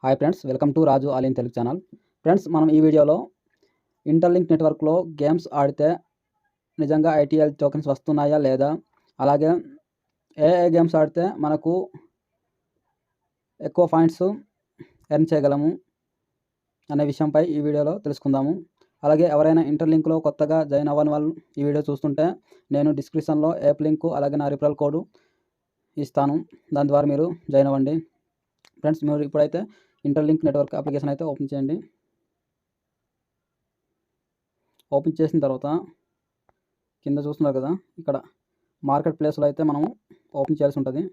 Hi friends, welcome to Raju all in Telugu channel. Friends, మనం ఈ వీడియోలో ఇంటర్లింక్ నెట్వర్క్లో గేమ్స్ ఆడితే నిజంగా ఐటీఎల్ టోకెన్స్ వస్తున్నాయా లేదా, అలాగే ఏ గేమ్స్ ఆడితే మనకు ఎక్కువ పాయింట్స్ ఎర్న్ చేయగలము అనే విషయంపై ఈ వీడియోలో తెలుసుకుందాము. అలాగే ఎవరైనా ఇంటర్లింక్లో కొత్తగా జాయిన్ అవ్వని వాళ్ళు ఈ వీడియో చూస్తుంటే నేను డిస్క్రిప్షన్లో యాప్ లింకు అలాగే నా రిఫరల్ కోడ్ ఇస్తాను. దాని ద్వారా మీరు జాయిన్ అవ్వండి. ఫ్రెండ్స్, మీరు ఇప్పుడైతే ఇంటర్లింక్ నెట్వర్క్ అప్లికేషన్ అయితే ఓపెన్ చేయండి. ఓపెన్ చేసిన తర్వాత కింద చూస్తున్నారు కదా, ఇక్కడ మార్కెట్ ప్లేస్లో అయితే మనము ఓపెన్ చేయాల్సి ఉంటుంది.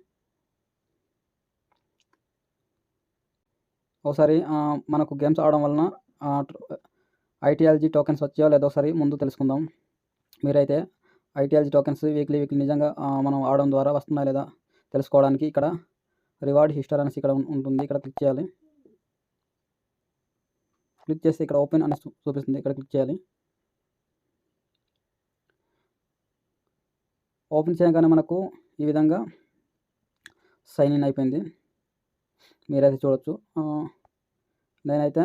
ఒకసారి మనకు గేమ్స్ ఆడడం వలన ఐటీఎల్జీ టోకెన్స్ వచ్చాయో లేదో ఒకసారి ముందు తెలుసుకుందాం. మీరైతే ఐటీఎల్జీ టోకెన్స్ వీక్లీ మనం ఆడడం ద్వారా వస్తున్నాయా లేదా తెలుసుకోవడానికి ఇక్కడ రివార్డ్ హిస్టరీ అనేసి ఇక్కడ ఉంటుంది. ఇక్కడ క్లిక్ చేయాలి. క్లిక్ చేస్తే ఇక్కడ ఓపెన్ అని చూపిస్తుంది. ఇక్కడ క్లిక్ చేయాలి. ఓపెన్ చేయగానే మనకు ఈ విధంగా సైన్ ఇన్ అయిపోయింది. మీరైతే చూడొచ్చు. నేనైతే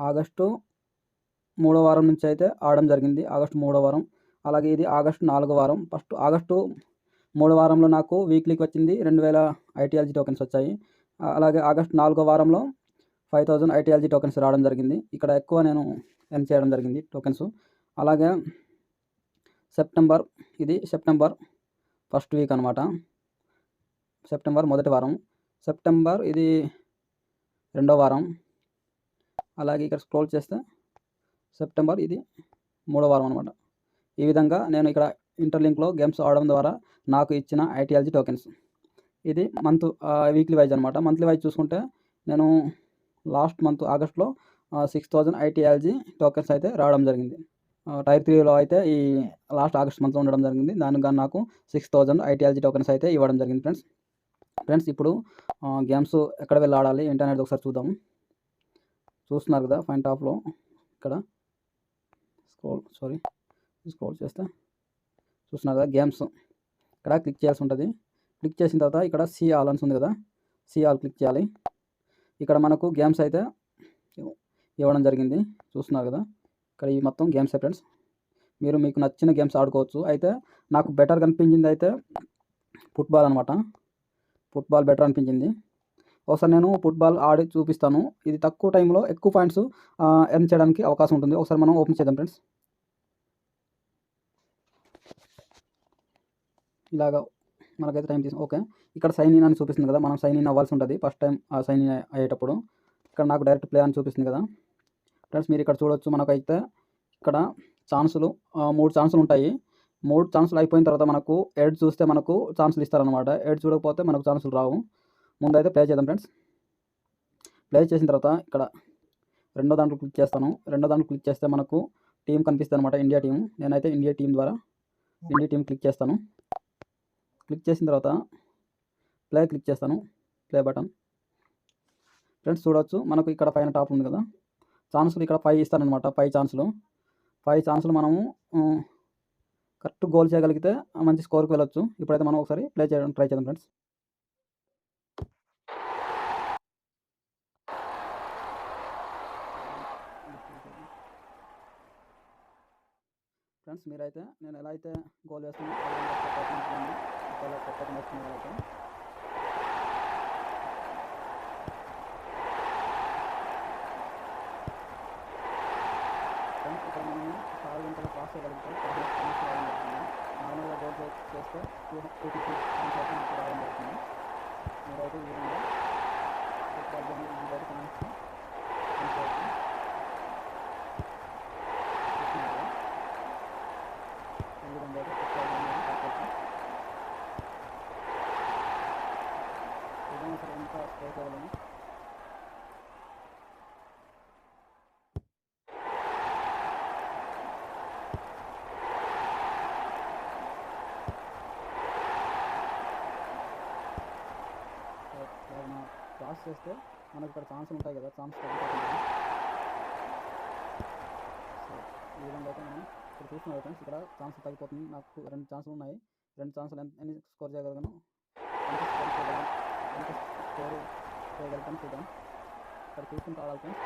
ఆగస్టు 3వ వారం నుంచి అయితే ఆడడం జరిగింది. ఆగస్టు 3వ వారం, అలాగే ఇది ఆగస్టు 4వ వారం. ఫస్ట్ ఆగస్టు 3వ వారంలో నాకు వీక్లీకి వచ్చింది 2000 ఐటీఎల్జీ టోకెన్స్ వచ్చాయి. అలాగే ఆగస్టు 4వ వారంలో 5000 ఐటీఎల్జీ టోకెన్స్ రావడం జరిగింది. ఇక్కడ ఎక్కువ నేను ఎర్న్ చేయడం జరిగింది టోకెన్స్. అలాగే ఇది సెప్టెంబర్ ఫస్ట్ వీక్ అనమాట. సెప్టెంబర్ మొదటి వారం, సెప్టెంబర్ ఇది 2వ వారం. అలాగే ఇక్కడ స్క్రోల్ చేస్తే సెప్టెంబర్ ఇది 3వ వారం అనమాట. ఈ విధంగా నేను ఇక్కడ ఇంటర్లింక్లో గేమ్స్ ఆడడం ద్వారా నాకు ఇచ్చిన ఐటీఎల్జీ టోకెన్స్. ఇది వీక్లీ వైజ్ అనమాట. మంత్లీ వైజ్ చూసుకుంటే నేను లాస్ట్ మంత్ ఆగస్ట్లో 6000 ఐటీఎల్జీ టోకెన్స్ అయితే రావడం జరిగింది. టైర్ 3లో అయితే ఈ లాస్ట్ ఆగస్ట్ మంత్లో ఉండడం జరిగింది. దానికి కానీ నాకు 6000 ఐటీఎల్జీ టోకెన్స్ అయితే ఇవ్వడం జరిగింది. ఫ్రెండ్స్, ఇప్పుడు గేమ్స్ ఎక్కడ వెళ్ళి ఆడాలి ఏంటి అనేది ఒకసారి చూద్దాము. చూస్తున్నారు కదా, ఫైన్ టాప్లో ఇక్కడ స్క్రోల్ చేస్తే చూస్తున్నారు కదా, గేమ్స్ ఇక్కడ క్లిక్ చేయాల్సి ఉంటుంది. క్లిక్ చేసిన తర్వాత ఇక్కడ సీ ఆల్ అని ఉంది కదా, సీ ఆల్ క్లిక్ చేయాలి. ఇక్కడ మనకు గేమ్స్ అయితే ఇవ్వడం జరిగింది. చూస్తున్నారు కదా, ఇక్కడ ఈ మొత్తం గేమ్స్ ఫ్రెండ్స్. మీకు నచ్చిన గేమ్స్ ఆడుకోవచ్చు. అయితే నాకు బెటర్ కనిపించింది అయితే ఫుట్బాల్ అనమాట. ఫుట్బాల్ బెటర్ అనిపించింది. ఒకసారి నేను ఫుట్బాల్ ఆడి చూపిస్తాను. ఇది తక్కువ టైంలో ఎక్కువ పాయింట్స్ ఎర్న్ చేయడానికి అవకాశం ఉంటుంది. ఒకసారి మనం ఓపెన్ చేద్దాం ఫ్రెండ్స్. ఇలాగా మనకైతే టైం తీసుకు ఓకే. ఇక్కడ సైన్ ఇన్ అని చూపిస్తుంది కదా, మనం సైన్ ఇన్ అవ్వాల్సి ఉంటుంది ఫస్ట్ టైం సైన్ ఇన్ అయ్యేటప్పుడు. ఇక్కడ నాకు డైరెక్ట్ ప్లే అని చూపిస్తుంది కదా ఫ్రెండ్స్. మీరు ఇక్కడ చూడొచ్చు, మనకైతే ఇక్కడ ఛాన్సులు 3 ఛాన్సులు ఉంటాయి. 3 ఛాన్సులు అయిపోయిన తర్వాత మనకు ఎడ్ చూస్తే మనకు ఛాన్సులు ఇస్తారనమాట. ఎడ్ చూడకపోతే మనకు ఛాన్సులు రావు. ముందైతే ప్లే చేద్దాం ఫ్రెండ్స్. ప్లే చేసిన తర్వాత ఇక్కడ రెండో దాంట్లో క్లిక్ చేస్తాను. రెండో దాంట్లో క్లిక్ చేస్తే మనకు టీం కనిపిస్తుంది అనమాట, ఇండియా టీం. నేనైతే ఇండియా టీం క్లిక్ చేస్తాను. క్లిక్ చేసిన తర్వాత ప్లే క్లిక్ చేస్తాను, ప్లే బటన్. ఫ్రెండ్స్ చూడవచ్చు, మనకు ఇక్కడ పైన టాప్ ఉంది కదా, ఛాన్సులు ఇక్కడ 5 ఇస్తారనమాట. 5 ఛాన్సులు మనము కరెక్ట్ గోల్ చేయగలిగితే మంచి స్కోర్కి వెళ్ళొచ్చు. ఇప్పుడైతే మనం ఒకసారి ప్లే చేయడం ట్రై చేద్దాం ఫ్రెండ్స్. మీరైతే నేను ఎలా అయితే గోల్ వేస్తున్నాను ఇక్కడ మనం 6 గంటలు పాస్ చేయగలుగుతాం. నార్మల్గా గోల్ చేస్తే 250 రావడం జరుగుతుంది. మీరైతే ఈ విధంగా ఎంత స్కోర్ చేయగలను. పాస్ చేస్తే మనకి ఇక్కడ ఛాన్సులు ఉంటాయి కదా, ఈ విధంగా అయితే మనం ఇక్కడ చూస్తున్నాం ఫ్రెండ్స్. ఇక్కడ ఛాన్సులు తగ్గిపోతుంది. నాకు 2 ఛాన్సులు ఉన్నాయి. 2 ఛాన్సులు ఎన్ని స్కోర్ చేయగలను, ఎంత స్కోర్ చేయగలుగుతాం చూద్దాం. ఇక్కడ చూసుకుంటూ ఆడాలి ఫ్రెండ్స్.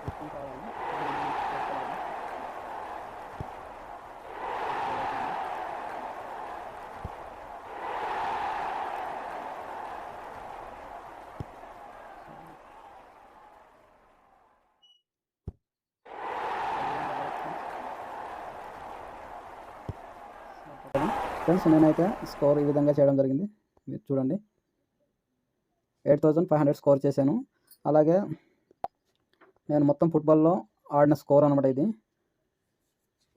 చూసుకుంటూ ఆడాలి. ఫ్రెండ్స్ నేనైతే స్కోర్ ఈ విధంగా చేయడం జరిగింది. మీరు చూడండి 8500 స్కోర్ చేశాను. అలాగే నేను మొత్తం ఫుట్బాల్లో ఆడిన స్కోర్ అనమాట ఇది.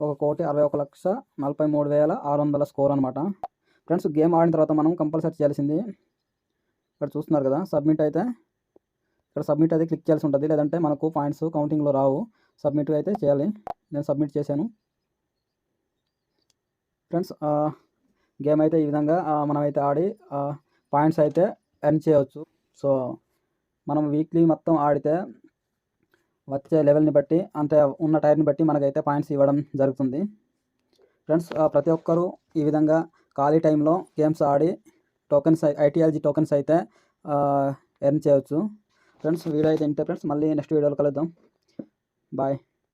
1,61,43,600 స్కోర్ అనమాట. ఫ్రెండ్స్ గేమ్ ఆడిన తర్వాత మనం కంపల్సరీ చేయాల్సింది ఇక్కడ చూస్తున్నారు కదా, సబ్మిట్ అయితే ఇక్కడ సబ్మిట్ అయితే క్లిక్ చేయాల్సి ఉంటుంది. లేదంటే మనకు పాయింట్స్ కౌంటింగ్లో రావు. సబ్మిట్ అయితే చేయాలి. నేను సబ్మిట్ చేశాను. ఫ్రెండ్స్ గేమ్ అయితే ఈ విధంగా మనమైతే ఆడి పాయింట్స్ అయితే ఎర్న్ చేయవచ్చు. సో మనం వీక్లీ మొత్తం ఆడితే వచ్చే లెవెల్ని బట్టి అంతే ఉన్న టైర్ని బట్టి మనకైతే పాయింట్స్ ఇవ్వడం జరుగుతుంది. ఫ్రెండ్స్ ప్రతి ఒక్కరూ ఈ విధంగా ఖాళీ టైంలో గేమ్స్ ఆడి టోకెన్స్ ITLG టోకెన్స్ అయితే ఎర్న్ చేయవచ్చు. ఫ్రెండ్స్ వీడియో అయితే ఇంతే ఫ్రెండ్స్. మళ్ళీ నెక్స్ట్ వీడియోలో కలుద్దాం. బాయ్.